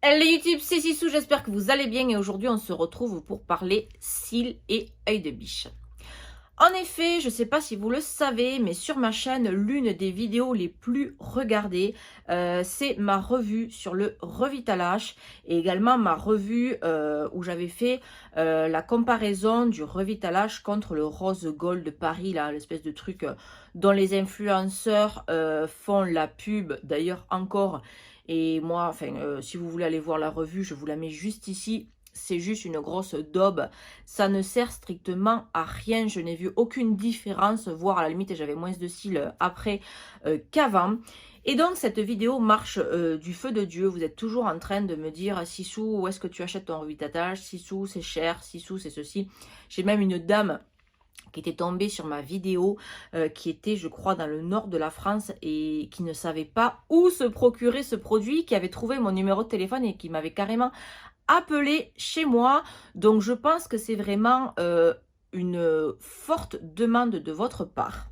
Hello YouTube, c'est Sissou, j'espère que vous allez bien et aujourd'hui on se retrouve pour parler cils et œil de biche. En effet, je ne sais pas si vous le savez, mais sur ma chaîne, l'une des vidéos les plus regardées, c'est ma revue sur le Revitalash et également ma revue où j'avais fait la comparaison du Revitalash contre le Rose Gold de Paris, là, l'espèce de truc dont les influenceurs font la pub, d'ailleurs encore. Et moi, enfin, si vous voulez aller voir la revue, je vous la mets juste ici. C'est juste une grosse daube. Ça ne sert strictement à rien. Je n'ai vu aucune différence, voire à la limite, j'avais moins de cils après qu'avant. Et donc, cette vidéo marche du feu de Dieu. Vous êtes toujours en train de me dire, Sissou, où est-ce que tu achètes ton Revitalash? Sissou, c'est cher. Sissou, c'est ceci. J'ai même une dame qui était tombée sur ma vidéo, qui était, je crois, dans le nord de la France et qui ne savait pas où se procurer ce produit, qui avait trouvé mon numéro de téléphone et qui m'avait carrément appelé chez moi. Donc, je pense que c'est vraiment une forte demande de votre part.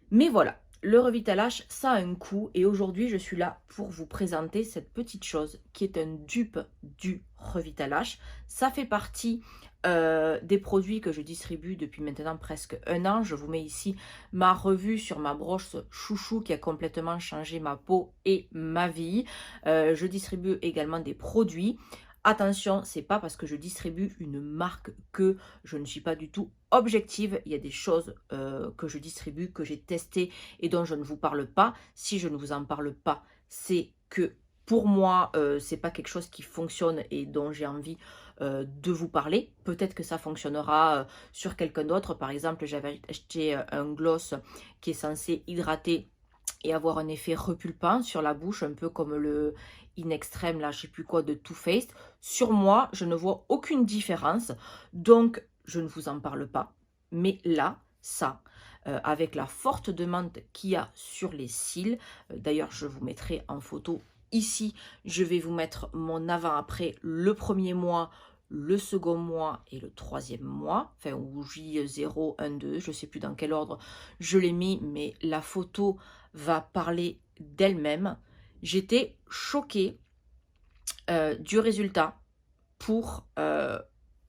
Mais voilà, le Revitalash, ça a un coût et aujourd'hui, je suis là pour vous présenter cette petite chose qui est un dupe du Revitalash. Ça fait partie des produits que je distribue depuis maintenant presque un an. Je vous mets ici ma revue sur ma brosse chouchou qui a complètement changé ma peau et ma vie. Je distribue également des produits. Attention, c'est pas parce que je distribue une marque que je ne suis pas du tout objective. Il y a des choses que je distribue, que j'ai testées et dont je ne vous parle pas. Si je ne vous en parle pas, c'est que pour moi, c'est pas quelque chose qui fonctionne et dont j'ai envie de vous parler. Peut-être que ça fonctionnera sur quelqu'un d'autre. Par exemple, j'avais acheté un gloss qui est censé hydrater et avoir un effet repulpant sur la bouche, un peu comme le In Extreme, là, je sais plus quoi, de Too Faced. Sur moi, je ne vois aucune différence, donc je ne vous en parle pas. Mais là, ça, avec la forte demande qu'il y a sur les cils, d'ailleurs, je vous mettrai en photo ici, je vais vous mettre mon avant-après le premier mois, le second mois et le troisième mois, enfin, ou J0, 1, 2, je ne sais plus dans quel ordre je l'ai mis, mais la photo va parler d'elle-même. J'étais choquée du résultat pour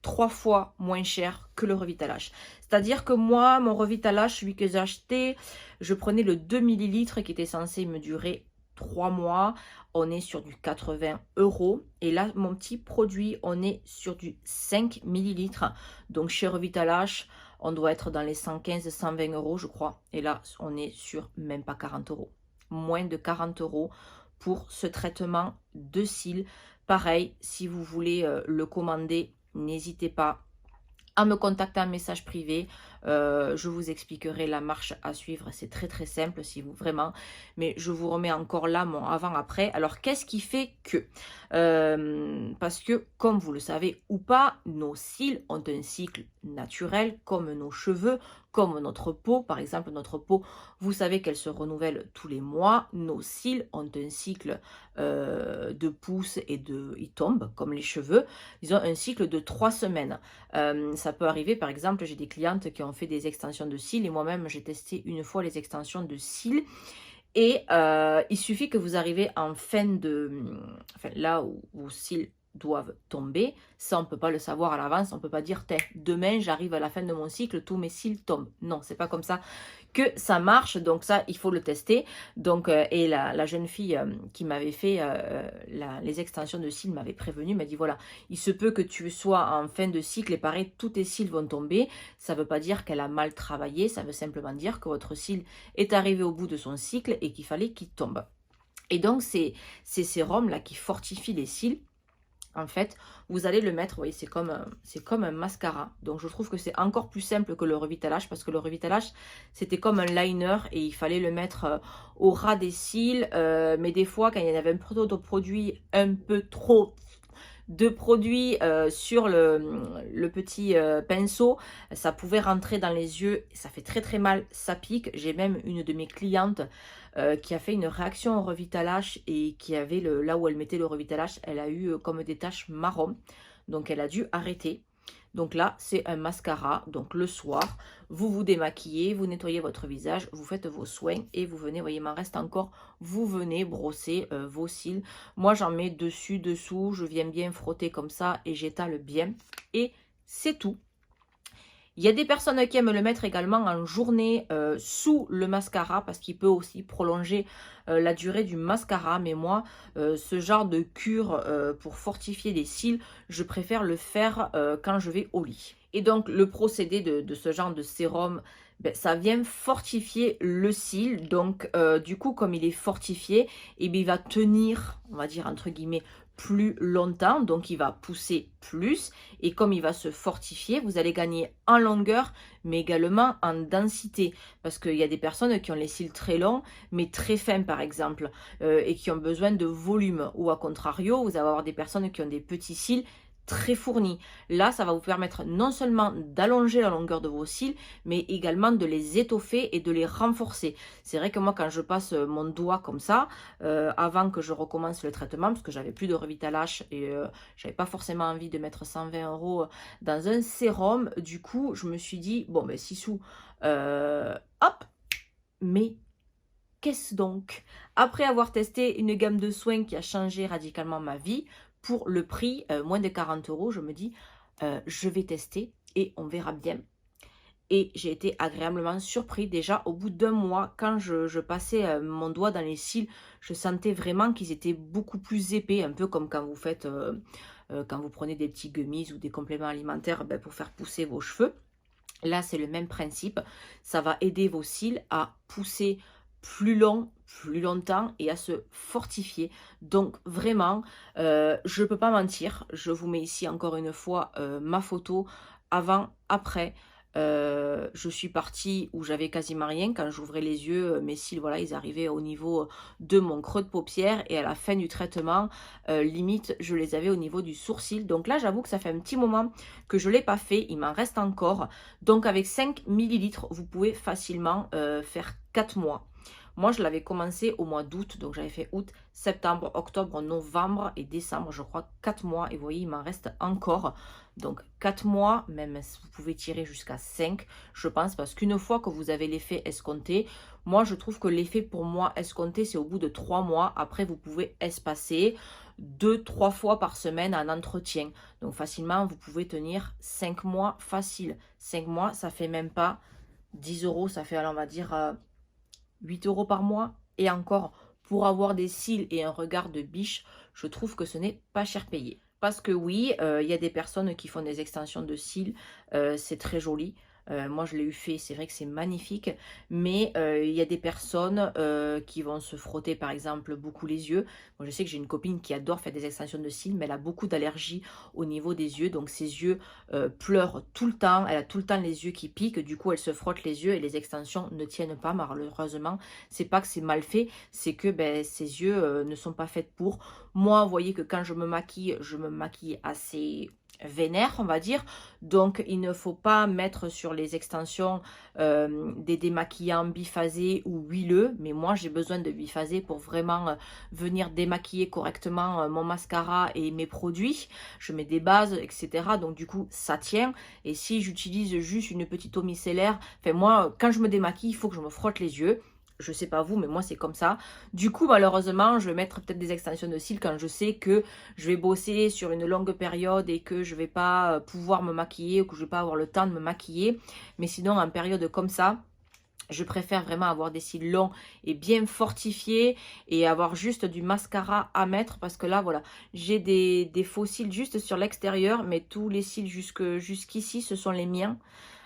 3 fois moins cher que le Revitalash. C'est-à-dire que moi, mon Revitalash, celui que j'ai acheté, je prenais le 2 ml qui était censé me durer 3 mois. On est sur du 80 €. Et là, mon petit produit, on est sur du 5 ml. Donc chez Revitalash, on doit être dans les 115-120 € je crois. Et là, on est sur même pas 40 €. Moins de 40 € pour ce traitement de cils. Pareil, si vous voulez le commander, n'hésitez pas à me contacter en message privé. Je vous expliquerai la marche à suivre. C'est très très simple si vous vraiment. Mais je vous remets encore là mon avant-après. Alors qu'est-ce qui fait que parce que comme vous le savez ou pas, nos cils ont un cycle naturel comme nos cheveux, comme notre peau. Par exemple, notre peau, vous savez qu'elle se renouvelle tous les mois. Nos cils ont un cycle de pousse et ils tombent comme les cheveux. Ils ont un cycle de 3 semaines. Ça peut arriver, par exemple, j'ai des clientes qui ont fait des extensions de cils et moi-même j'ai testé une fois les extensions de cils et il suffit que vous arrivez en fin de, enfin là où vos cils doivent tomber, ça on ne peut pas le savoir à l'avance, on ne peut pas dire demain j'arrive à la fin de mon cycle, tous mes cils tombent. Non, c'est pas comme ça que ça marche, donc ça il faut le tester. Donc et la jeune fille qui m'avait fait les extensions de cils m'avait prévenu, m'a dit voilà, il se peut que tu sois en fin de cycle et pareil, tous tes cils vont tomber. Ça ne veut pas dire qu'elle a mal travaillé, ça veut simplement dire que votre cil est arrivé au bout de son cycle et qu'il fallait qu'il tombe. Et donc ces sérums là qui fortifient les cils, en fait, vous allez le mettre, vous voyez, c'est comme un mascara. Donc, je trouve que c'est encore plus simple que le Revitalash parce que le Revitalash, c'était comme un liner et il fallait le mettre au ras des cils. Mais des fois, quand il y avait un produit un peu trop de produits sur le petit pinceau, ça pouvait rentrer dans les yeux, ça fait très très mal, ça pique. J'ai même une de mes clientes qui a fait une réaction au Revitalash et qui avait là où elle mettait le Revitalash, elle a eu comme des taches marron, donc elle a dû arrêter. Donc là, c'est un mascara. Donc le soir, vous vous démaquillez, vous nettoyez votre visage, vous faites vos soins et vous venez, vous voyez, il m'en reste encore, vous venez brosser vos cils. Moi, j'en mets dessus, dessous, je viens bien frotter comme ça et j'étale bien. Et c'est tout. Il y a des personnes qui aiment le mettre également en journée sous le mascara parce qu'il peut aussi prolonger la durée du mascara. Mais moi, ce genre de cure pour fortifier les cils, je préfère le faire quand je vais au lit. Et donc, le procédé de ce genre de sérum, ben, ça vient fortifier le cil. Donc, du coup, comme il est fortifié, eh bien, il va tenir, on va dire, entre guillemets, plus longtemps, donc il va pousser plus et comme il va se fortifier, vous allez gagner en longueur mais également en densité parce qu'il y a des personnes qui ont les cils très longs mais très fins par exemple et qui ont besoin de volume ou à contrario, vous allez avoir des personnes qui ont des petits cils très fournis. Là, ça va vous permettre non seulement d'allonger la longueur de vos cils, mais également de les étoffer et de les renforcer. C'est vrai que moi, quand je passe mon doigt comme ça, avant que je recommence le traitement, parce que j'avais plus de Revitalash et j'avais pas forcément envie de mettre 120 € dans un sérum, du coup, je me suis dit, bon, ben, Sissou, hop, mais qu'est-ce donc? Après avoir testé une gamme de soins qui a changé radicalement ma vie, pour le prix, moins de 40 €, je me dis, je vais tester et on verra bien. Et j'ai été agréablement surpris. Déjà, au bout d'un mois, quand je passais mon doigt dans les cils, je sentais vraiment qu'ils étaient beaucoup plus épais, un peu comme quand vous faites, quand vous prenez des petits gummies ou des compléments alimentaires ben, pour faire pousser vos cheveux. Là, c'est le même principe. Ça va aider vos cils à pousser plus long, plus longtemps et à se fortifier. Donc vraiment, je ne peux pas mentir. Je vous mets ici encore une fois ma photo avant, après. Je suis partie où j'avais quasiment rien. Quand j'ouvrais les yeux, mes cils, voilà, ils arrivaient au niveau de mon creux de paupière. Et à la fin du traitement, limite, je les avais au niveau du sourcil. Donc là, j'avoue que ça fait un petit moment que je ne l'ai pas fait. Il m'en reste encore. Donc avec 5 millilitres, vous pouvez facilement faire 4 mois. Moi, je l'avais commencé au mois d'août, donc j'avais fait août, septembre, octobre, novembre et décembre, je crois 4 mois. Et vous voyez, il m'en reste encore. Donc 4 mois, même si vous pouvez tirer jusqu'à 5, je pense, parce qu'une fois que vous avez l'effet escompté, moi je trouve que l'effet pour moi escompté, c'est au bout de 3 mois. Après, vous pouvez espacer 2-3 fois par semaine en entretien. Donc facilement, vous pouvez tenir 5 mois facile. 5 mois, ça fait même pas 10 €, ça fait, alors, on va dire 8 € par mois. Et encore, pour avoir des cils et un regard de biche, je trouve que ce n'est pas cher payé. Parce que oui, il y a des personnes qui font des extensions de cils, c'est très joli. Moi, je l'ai eu fait, c'est vrai que c'est magnifique. Mais il y a des personnes qui vont se frotter, par exemple, beaucoup les yeux. Moi, je sais que j'ai une copine qui adore faire des extensions de cils, mais elle a beaucoup d'allergies au niveau des yeux. Donc, ses yeux pleurent tout le temps. Elle a tout le temps les yeux qui piquent. Du coup, elle se frotte les yeux et les extensions ne tiennent pas, malheureusement. C'est pas que c'est mal fait, c'est que ben, ses yeux ne sont pas faits pour. Moi, vous voyez que quand je me maquille assez vénère, on va dire. Donc, il ne faut pas mettre sur les extensions des démaquillants biphasés ou huileux. Mais moi, j'ai besoin de biphasé pour vraiment venir démaquiller correctement mon mascara et mes produits. Je mets des bases, etc. Donc, du coup, ça tient. Et si j'utilise juste une petite eau micellaire, enfin, moi, quand je me démaquille, il faut que je me frotte les yeux. Je sais pas vous, mais moi c'est comme ça. Du coup, malheureusement, je vais mettre peut-être des extensions de cils quand je sais que je vais bosser sur une longue période et que je vais pas pouvoir me maquiller ou que je vais pas avoir le temps de me maquiller. Mais sinon, en période comme ça, je préfère vraiment avoir des cils longs et bien fortifiés et avoir juste du mascara à mettre parce que là, voilà, j'ai des faux cils juste sur l'extérieur, mais tous les cils jusqu'ici, ce sont les miens.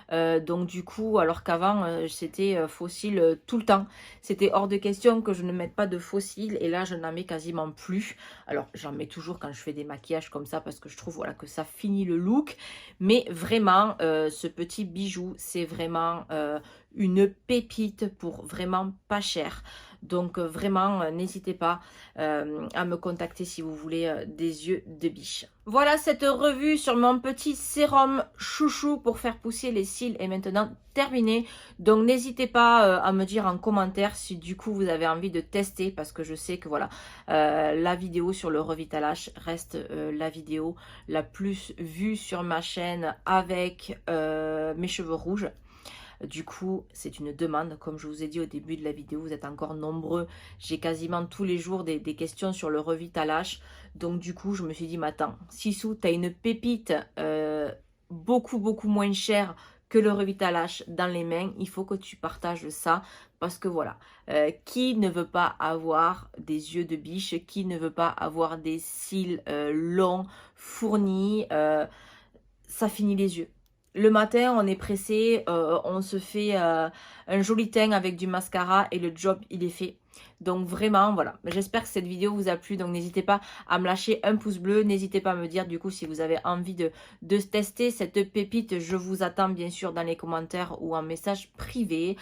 Donc du coup, alors qu'avant, c'était fossile tout le temps. C'était hors de question que je ne mette pas de fossiles et là, je n'en mets quasiment plus. Alors, j'en mets toujours quand je fais des maquillages comme ça parce que je trouve voilà, que ça finit le look. Mais vraiment, ce petit bijou, c'est vraiment une pépite pour vraiment pas cher. Donc vraiment, n'hésitez pas à me contacter si vous voulez des yeux de biche. Voilà, cette revue sur mon petit sérum chouchou pour faire pousser les cils est maintenant terminée. Donc n'hésitez pas à me dire en commentaire si du coup vous avez envie de tester, parce que je sais que voilà, la vidéo sur le Revitalash reste la vidéo la plus vue sur ma chaîne avec mes cheveux rouges. Du coup, c'est une demande. Comme je vous ai dit au début de la vidéo, vous êtes encore nombreux. J'ai quasiment tous les jours des questions sur le Revitalash. Donc du coup, je me suis dit, mais attends, Sissou, tu as une pépite beaucoup moins chère que le Revitalash dans les mains. Il faut que tu partages ça. Parce que voilà, qui ne veut pas avoir des yeux de biche? Qui ne veut pas avoir des cils longs, fournis? Ça finit les yeux. Le matin, on est pressé, on se fait un joli teint avec du mascara et le job, il est fait. Donc vraiment, voilà. J'espère que cette vidéo vous a plu. Donc n'hésitez pas à me lâcher un pouce bleu. N'hésitez pas à me dire du coup si vous avez envie de tester cette pépite. Je vous attends bien sûr dans les commentaires ou en message privé.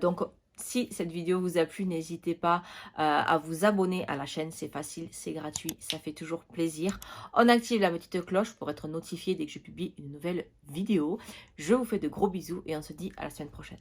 Donc si cette vidéo vous a plu, n'hésitez pas à vous abonner à la chaîne. C'est facile, c'est gratuit, ça fait toujours plaisir. On active la petite cloche pour être notifié dès que je publie une nouvelle vidéo. Je vous fais de gros bisous et on se dit à la semaine prochaine.